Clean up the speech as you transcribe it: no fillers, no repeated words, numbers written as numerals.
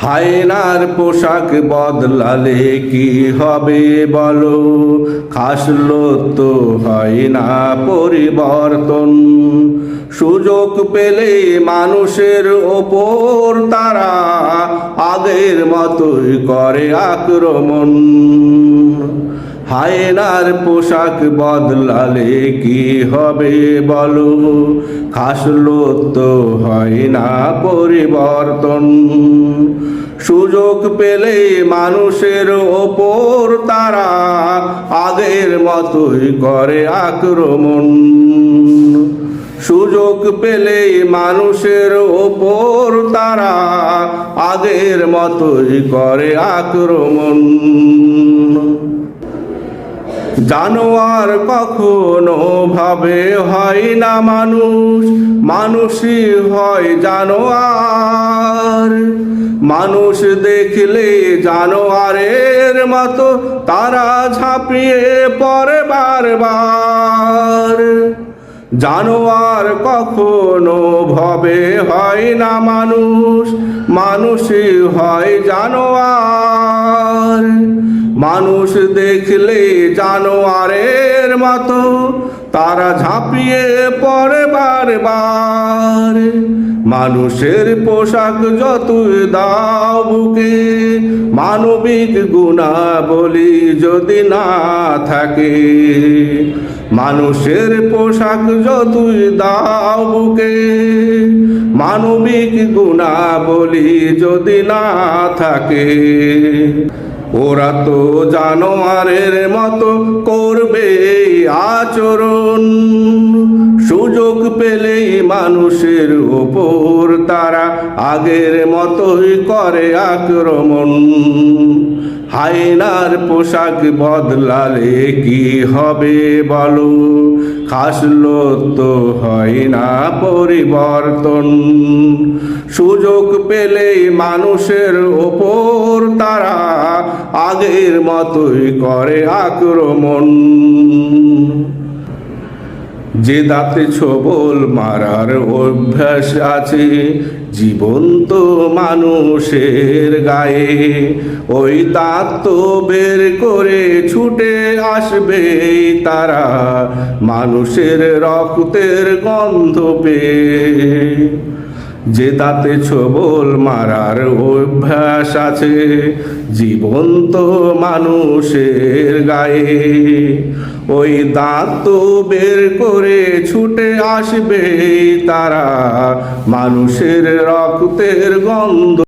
হায়নার পোশাক বদলালে কি হবে বলো, খাসলো তো হয় না পরিবর্তন। সুযোগ পেলে মানুষের ওপর তারা আগের মতোই করে আক্রমণ। হায়নার পোশাক বদলালে কি হবে বলো, খাসলো তো হয় না পরিবর্তন। সুযোগ পেলে মানুষের ওপর তারা আগের মতোই করে আক্রমণ। সুযোগ পেলে মানুষের ওপর তারা আগের মতোই করে আক্রমণ। জানোয়ার কখনো ভাবে হয় না মানুষ, মানুষই হয় জানোয়ার। মানুষ দেখলে জানোয়ারের মতো তারা ঝাঁপিয়ে পড়ে বারবার। জানোয়ার কখনো ভাবে হয় না মানুষ, মানুষই হয় জানোয়ার। মানুষ দেখলে জানোয়ারের মতো তারা ঝাঁপিয়ে পড়ে বারবার। মানুষের পোশাক যতই দাও বুকে, মানবিক গুণাবলী যদি না থাকে। মানুষের পোশাক যতই দাও বুকে, মানবিক গুণাবলী যদি না থাকে। ওরা তো জানোয়ারের মতো করবে আচরণ। সুযোগ পেলেই মানুষের ওপর তারা আগের মতোই করে আক্রমণ। হায়নার পোশাক বদলালে কি হবে বলো, খাসলো তো হয় না পরিবর্তন। সুযোগ পেলেই মানুষের ওপর তারা আগের মতোই করে আক্রমণ। যে দাঁতে ছোবল মারার অভ্যাস আছে জীবন্ত মানুষের গায়ে, ওই দাঁত তো বের করে ছুটে আসবে তারা মানুষের রক্তের গন্ধ পেয়ে। যে দাঁতে ছোবল মারার অভ্যাস আছে জীবন্ত মানুষের গায়ে, ওই দাঁত তো বের করে ছুটে আসবে তারা মানুষের রক্তের গন্ধ